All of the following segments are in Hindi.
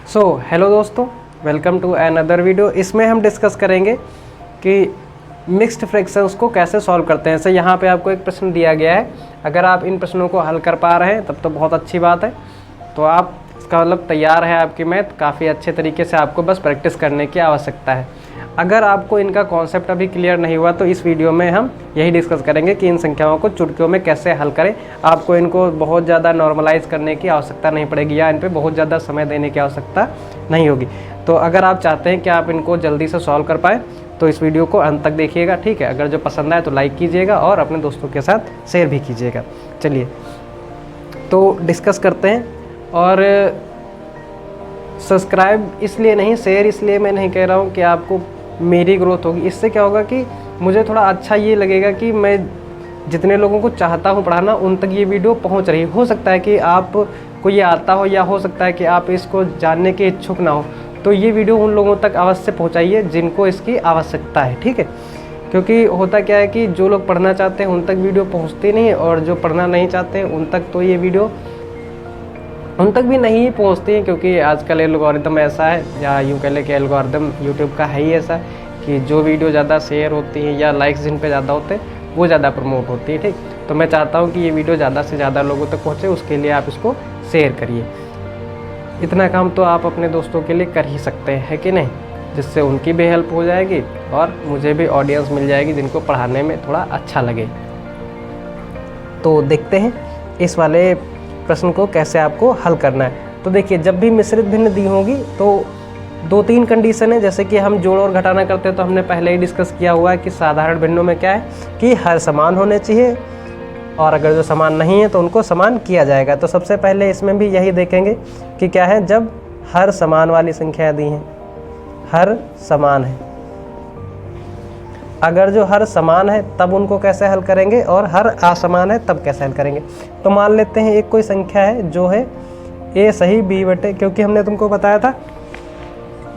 हेलो दोस्तों, वेलकम टू अनदर वीडियो। इसमें हम डिस्कस करेंगे कि मिक्स्ड फ्रैक्शंस को कैसे सॉल्व करते हैं। जैसे यहाँ पे आपको एक प्रश्न दिया गया है, अगर आप इन प्रश्नों को हल कर पा रहे हैं तब तो बहुत अच्छी बात है। तो आप इसका मतलब तैयार है, आपकी मैथ काफ़ी अच्छे तरीके से, आपको बस प्रैक्टिस करने की आवश्यकता है। अगर आपको इनका कॉन्सेप्ट अभी क्लियर नहीं हुआ तो इस वीडियो में हम यही डिस्कस करेंगे कि इन संख्याओं को चुटकियों में कैसे हल करें। आपको इनको बहुत ज़्यादा नॉर्मलाइज करने की आवश्यकता नहीं पड़ेगी या इन पे बहुत ज़्यादा समय देने की आवश्यकता नहीं होगी। तो अगर आप चाहते हैं कि आप इनको जल्दी से सॉल्व कर पाएँ तो इस वीडियो को अंत तक देखिएगा, ठीक है। अगर जो पसंद आए तो लाइक कीजिएगा और अपने दोस्तों के साथ शेयर भी कीजिएगा। चलिए तो डिस्कस करते हैं। और सब्सक्राइब इसलिए नहीं, शेयर इसलिए मैं नहीं कह रहा हूँ कि आपको मेरी ग्रोथ होगी। इससे क्या होगा कि मुझे थोड़ा अच्छा ये लगेगा कि मैं जितने लोगों को चाहता हूँ पढ़ाना उन तक ये वीडियो पहुँच रही। हो सकता है कि आपको ये आता हो या हो सकता है कि आप इसको जानने के इच्छुक ना हो, तो ये वीडियो उन लोगों तक अवश्य पहुँचाइए जिनको इसकी आवश्यकता है, ठीक है। क्योंकि होता क्या है कि जो लोग पढ़ना चाहते हैं उन तक वीडियो पहुँचती नहीं है, और जो पढ़ना नहीं चाहते हैं उन तक तो ये वीडियो उन तक भी नहीं पहुंचती हैं। क्योंकि आजकल एल्गोरिदम ऐसा है, या यूँ कह लें कि एल्गोरिदम यूट्यूब का है ही ऐसा कि जो वीडियो ज़्यादा शेयर होती हैं या लाइक्स जिन पे ज़्यादा होते हैं वो ज़्यादा प्रमोट होती है, ठीक। तो मैं चाहता हूँ कि ये वीडियो ज़्यादा से ज़्यादा लोगों तक पहुँचे, उसके लिए आप इसको शेयर करिए। इतना काम तो आप अपने दोस्तों के लिए कर ही सकते हैं, है कि नहीं, जिससे उनकी भी हेल्प हो जाएगी और मुझे भी ऑडियंस मिल जाएगी जिनको पढ़ाने में थोड़ा अच्छा लगे। तो देखते हैं इस वाले प्रश्न को कैसे आपको हल करना है। तो देखिए, जब भी मिश्रित भिन्न दी होगी तो 2-3 कंडीशन है। जैसे कि हम जोड़ और घटाना करते हैं तो हमने पहले ही डिस्कस किया हुआ है कि साधारण भिन्नों में क्या है कि हर समान होने चाहिए, और अगर जो समान नहीं है तो उनको समान किया जाएगा। तो सबसे पहले इसमें भी यही देखेंगे कि क्या है, जब हर समान वाली संख्याएँ दी हैं, हर समान है, अगर जो हर समान है तब उनको कैसे हल करेंगे, और हर असमान है तब कैसे हल करेंगे। तो मान लेते हैं एक कोई संख्या है जो है a सही b बटे, क्योंकि हमने तुमको बताया था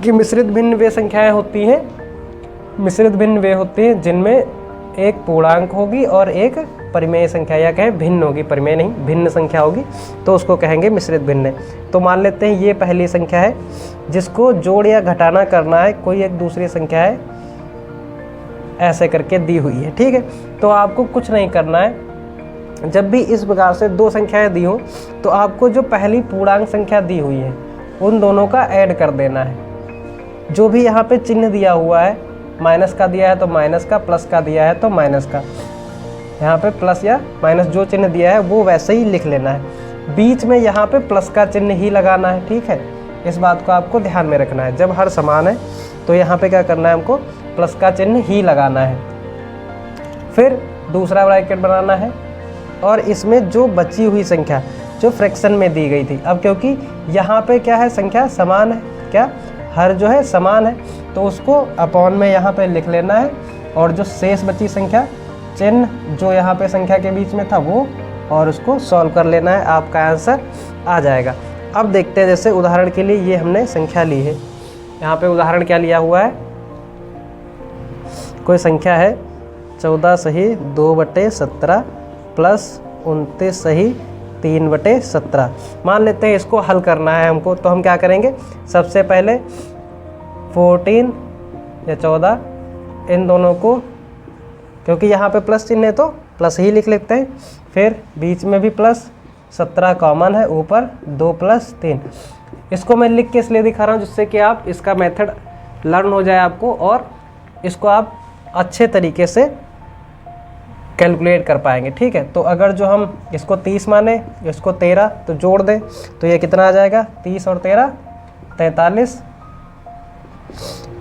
कि मिश्रित भिन्न वे संख्याएं होती हैं, मिश्रित भिन्न वे होती हैं जिनमें एक पूर्णांक होगी और एक परिमेय संख्या, या कहें भिन्न होगी, परिमेय नहीं भिन्न संख्या होगी, तो उसको कहेंगे मिश्रित भिन्न। तो मान लेते हैं ये पहली संख्या है जिसको जोड़ या घटाना करना है, कोई एक दूसरी संख्या है ऐसे करके दी हुई है, ठीक है। तो आपको कुछ नहीं करना है, जब भी इस प्रकार से दो संख्याएं दी हो तो आपको जो पहली पूर्णांक संख्या दी हुई है उन दोनों का ऐड कर देना है। जो भी यहाँ पे चिन्ह दिया हुआ है, माइनस का दिया है तो माइनस का, प्लस का दिया है तो माइनस का, यहाँ पे प्लस या माइनस जो चिन्ह दिया है वो वैसे ही लिख लेना है। बीच में यहाँ पे प्लस का चिन्ह ही लगाना है, ठीक है। इस बात को आपको ध्यान में रखना है। जब हर समान है तो यहाँ पे क्या करना है, हमको प्लस का चिन्ह ही लगाना है। फिर दूसरा ब्रैकेट बनाना है, और इसमें जो बची हुई संख्या जो फ्रैक्शन में दी गई थी, अब क्योंकि यहाँ पे क्या है, संख्या समान है, क्या हर जो है समान है, तो उसको अपॉन में यहाँ पे लिख लेना है, और जो शेष बची संख्या चिन्ह जो यहाँ पे संख्या के बीच में था वो, और उसको सॉल्व कर लेना है, आपका आंसर आ जाएगा। अब देखते हैं, जैसे उदाहरण के लिए ये हमने संख्या ली है, यहाँ पे उदाहरण क्या लिया हुआ है, कोई संख्या है 14 सही 2/17 प्लस 29 सही 3/17। मान लेते हैं इसको हल करना है हमको, तो हम क्या करेंगे, सबसे पहले 14 या 14 इन दोनों को, क्योंकि यहाँ पे प्लस चिन्ह है तो प्लस ही लिख लेते हैं, फिर बीच में भी प्लस, 17 कॉमन है, ऊपर 2 + 3। इसको मैं लिख के इसलिए दिखा रहा हूँ जिससे कि आप इसका मेथड लर्न हो जाए आपको, और इसको आप अच्छे तरीके से कैलकुलेट कर पाएंगे, ठीक है। तो अगर जो हम इसको 30 माने, इसको 13, तो जोड़ दें तो ये कितना आ जाएगा, 30 और 13 43,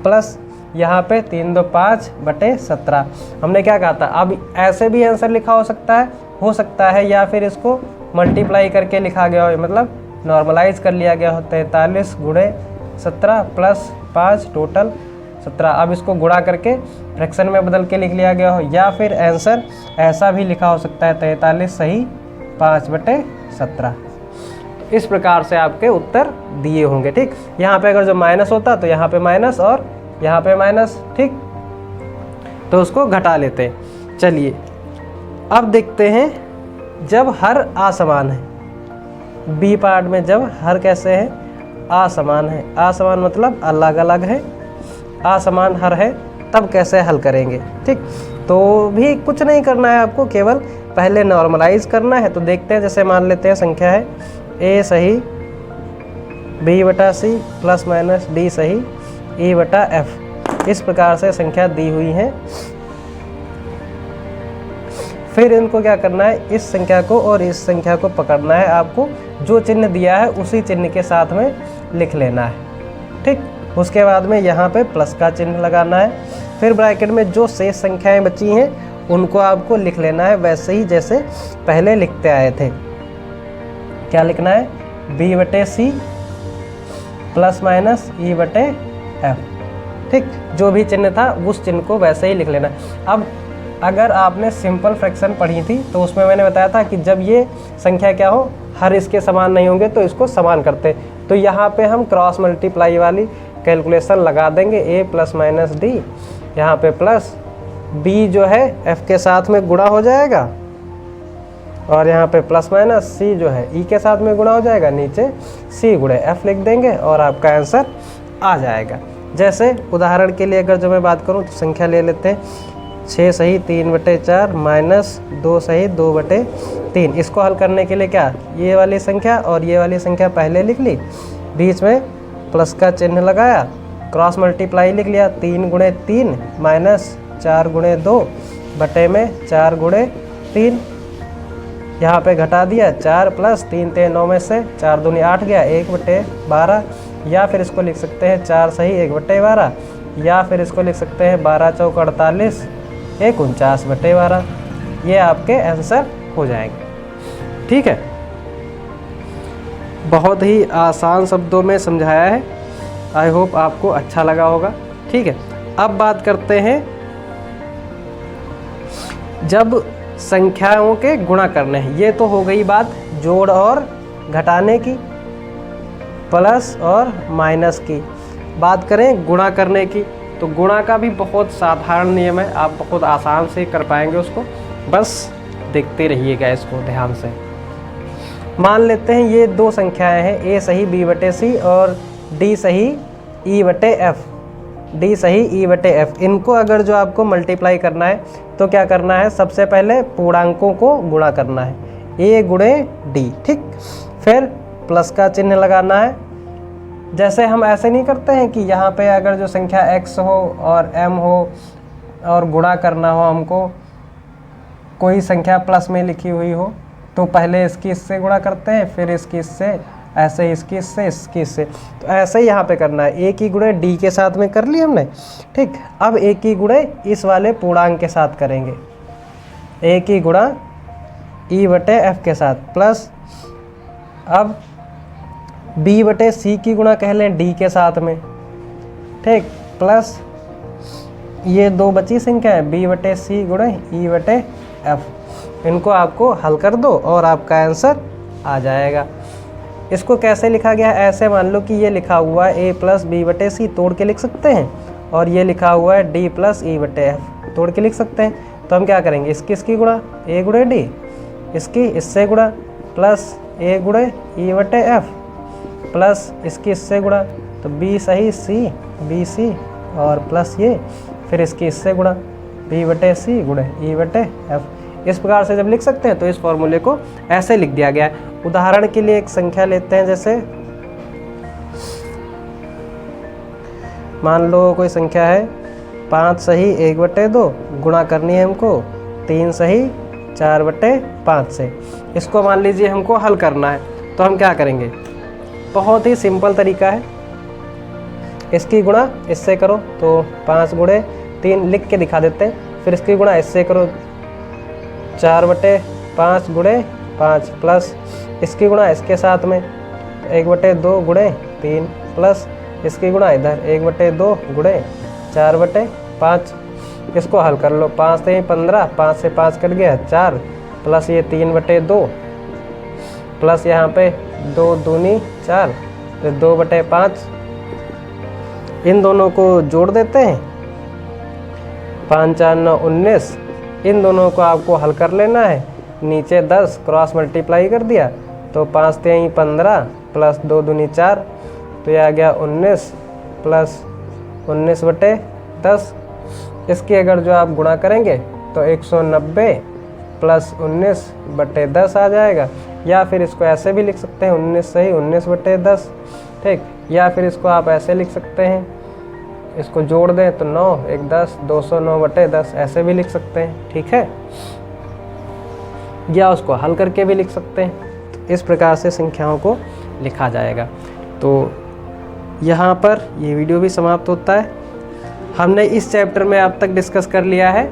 प्लस यहाँ पे 3 2 5/17। हमने क्या कहा था, अब ऐसे भी आंसर लिखा हो सकता है, या फिर इसको मल्टीप्लाई करके लिखा गया हो, मतलब नॉर्मलाइज कर लिया गया हो, 43 × 17 + 5 टोटल 17। अब इसको गुणा करके फ्रैक्शन में बदल के लिख लिया गया हो, या फिर आंसर ऐसा भी लिखा हो सकता है, 43 सही 5/17। इस प्रकार से आपके उत्तर दिए होंगे, ठीक। यहाँ पे अगर जो माइनस होता तो यहाँ पे माइनस और यहाँ पे माइनस, ठीक, तो उसको घटा लेते हैं। चलिए अब देखते हैं, जब हर असमान है, बी पार्ट में जब हर कैसे है असमान है। असमान मतलब अलग अलग है, असमान हर है, तब कैसे हल करेंगे। ठीक, तो भी कुछ नहीं करना है आपको, केवल पहले नॉर्मलाइज करना है। तो देखते हैं, जैसे मान लेते हैं संख्या है a सही b/c प्लस माइनस d सही e/f। इस प्रकार से संख्या दी हुई है। फिर इनको क्या करना है, इस संख्या को और इस संख्या को पकड़ना है आपको, जो चिन्ह दिया है उसी चिन्ह के साथ में लिख लेना है। ठीक, उसके बाद में यहाँ पे प्लस का चिन्ह लगाना है। फिर ब्रैकेट में जो शेष संख्याएं बची हैं उनको आपको लिख लेना है वैसे ही जैसे पहले लिखते आए थे। क्या लिखना है, b/c प्लस माइनस e/f। ठीक, जो भी चिन्ह था उस चिन्ह को वैसे ही लिख लेना। अब अगर आपने सिंपल फ्रैक्शन पढ़ी थी तो उसमें मैंने बताया था कि जब ये संख्या क्या हो, हर इसके समान नहीं होंगे तो इसको समान करते। तो यहाँ पे हम क्रॉस मल्टीप्लाई वाली कैलकुलेशन लगा देंगे, a प्लस माइनस d, यहाँ पे प्लस b जो है f के साथ में गुणा हो जाएगा, और यहाँ पे प्लस माइनस c जो है e के साथ में गुणा हो जाएगा, नीचे c गुणे f लिख देंगे और आपका आंसर आ जाएगा। जैसे उदाहरण के लिए अगर जो मैं बात करूँ तो संख्या ले लेते हैं 6 सही 3/4 माइनस 2 सही 2/3। इसको हल करने के लिए क्या, ये वाली संख्या और ये वाली संख्या पहले लिख ली, बीच में प्लस का चिन्ह लगाया, क्रॉस मल्टीप्लाई लिख लिया, 3 गुणे 3 माइनस 4 गुणे 2 बटे में 4 गुणे 3। यहाँ पे घटा दिया, 4 प्लस 3 × 9 में से 4 दूनी 8 गया, 1/12। या फिर इसको लिख सकते हैं 4 सही 1/12, या फिर इसको लिख सकते हैं 12 चौक 48 1 49/12। ये आपके आंसर हो जाएंगे। ठीक है, बहुत ही आसान शब्दों में समझाया है, आई होप आपको अच्छा लगा होगा। ठीक है, अब बात करते हैं जब संख्याओं के गुणा करने हैं। ये तो हो गई बात जोड़ और घटाने की, प्लस और माइनस की। बात करें गुणा करने की, तो गुणा का भी बहुत साधारण नियम है, आप बहुत आसान से कर पाएंगे उसको, बस देखते रहिएगा इसको ध्यान से। मान लेते हैं ये दो संख्याएं हैं, a सही b/c और d सही e/f। d सही e/f, इनको अगर जो आपको मल्टीप्लाई करना है तो क्या करना है, सबसे पहले पूर्णांकों को गुणा करना है, a गुणे d। ठीक, फिर प्लस का चिन्ह लगाना है। जैसे हम ऐसे नहीं करते हैं कि यहाँ पे अगर जो संख्या x हो और m हो और गुणा करना हो हमको, कोई संख्या प्लस में लिखी हुई हो तो पहले इसकी इससे गुणा करते हैं, फिर इसकी इससे, ऐसे इसकी इससे, इसकी इससे। तो ऐसे ही यहाँ पे करना है, a की गुणे d के साथ में कर ली हमने। ठीक, अब a की गुणे इस वाले पूर्णांक के साथ करेंगे, a की गुणा e/f के साथ, प्लस अब b/c की गुणा कह लें d के साथ में। ठीक, प्लस ये दो बची संख्या है b/c गुणे e/f। इनको आपको हल कर दो और आपका आंसर आ जाएगा। इसको कैसे लिखा गया है, ऐसे मान लो कि ये लिखा हुआ है a प्लस b/c, तोड़ के लिख सकते हैं, और ये लिखा हुआ है d प्लस e/f, तोड़ के लिख सकते हैं। तो हम क्या करेंगे, इसकी गुणा a गुणे d, इसकी इससे गुणा, प्लस a गुणे e/f, प्लस इसकी इससे गुणा, तो b सही c bc, और प्लस ये, फिर इसकी इससे गुणा b/c गुणे e/f। इस प्रकार से जब लिख सकते हैं तो इस फॉर्मूले को ऐसे लिख दिया गया है। उदाहरण के लिए एक संख्या लेते हैं, जैसे मान लो कोई संख्या है 5 सही 1/2, गुणा करनी है हमको 3 सही 4/5 से। इसको मान लीजिए हमको हल करना है, तो हम क्या करेंगे, बहुत ही सिंपल तरीका है, इसकी गुणा इससे करो तो 5 गुणे 3 लिख के दिखा देते हैं, फिर इसकी गुणा इससे करो 4/5 गुणे 5, प्लस इसकी गुणा इसके साथ में 1/2 गुणे 3, प्लस इसकी गुणा इधर 1/2 गुणे 4/5। इसको हल कर लो, 5 से 15, 5 से 5 कट गया 4, प्लस ये 3/2, प्लस यहाँ पे 2 दूनी 4, तो 2/5। इन दोनों को जोड़ देते हैं, 5 4 9 19। इन दोनों को आपको हल कर लेना है, नीचे 10 क्रॉस मल्टीप्लाई कर दिया तो 5 3 15 प्लस 2 दूनी 4, तो ये आ गया 19 प्लस 19/10। इसकी अगर जो आप गुणा करेंगे तो 190 प्लस 19/10 आ जाएगा। या फिर इसको ऐसे भी लिख सकते हैं 19 सही 19/10, ठीक। या फिर इसको आप ऐसे लिख सकते हैं, इसको जोड़ दें तो 9 1 10 209/10 ऐसे भी लिख सकते हैं, ठीक है। या उसको हल करके भी लिख सकते हैं। तो इस प्रकार से संख्याओं को लिखा जाएगा। तो यहाँ पर ये वीडियो भी समाप्त होता है। हमने इस चैप्टर में अब तक डिस्कस कर लिया है।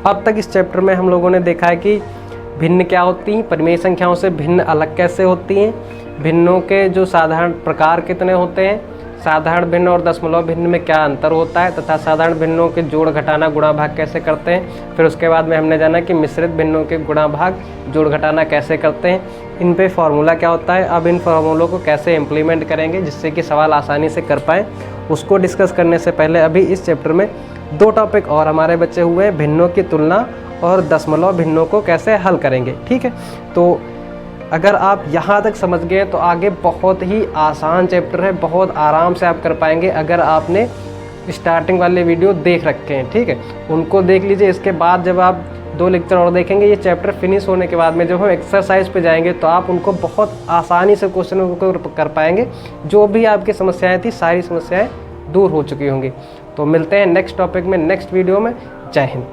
अब तक इस चैप्टर में हम लोगों ने देखा है कि भिन्न क्या होती हैं, परिमेय संख्याओं से भिन्न अलग कैसे होती हैं, भिन्नों के जो साधारण प्रकार कितने होते हैं, साधारण भिन्न और दशमलव भिन्न में क्या अंतर होता है, तथा साधारण भिन्नों के जोड़ घटाना गुणा भाग कैसे करते हैं। फिर उसके बाद में हमने जाना कि मिश्रित भिन्नों के गुणा भाग जोड़ घटाना कैसे करते हैं, इन पे फॉर्मूला क्या होता है। अब इन फार्मूलों को कैसे इम्प्लीमेंट करेंगे जिससे कि सवाल आसानी से कर पाएँ, उसको डिस्कस करने से पहले अभी इस चैप्टर में 2 टॉपिक और हमारे बचे हुए हैं, भिन्नों की तुलना और दशमलव भिन्नों को कैसे हल करेंगे, ठीक है। तो अगर आप यहाँ तक समझ गए तो आगे बहुत ही आसान चैप्टर है, बहुत आराम से आप कर पाएंगे अगर आपने स्टार्टिंग वाले वीडियो देख रखे हैं, ठीक है। उनको देख लीजिए। इसके बाद जब आप 2 लेक्चर और देखेंगे, ये चैप्टर फिनिश होने के बाद में जब हम एक्सरसाइज पे जाएंगे तो आप उनको बहुत आसानी से क्वेश्चनों को कर पाएंगे। जो भी आपकी समस्याएं थी सारी समस्याएं दूर हो चुकी होंगी। तो मिलते हैं नेक्स्ट टॉपिक में, नेक्स्ट वीडियो में। जय हिंद।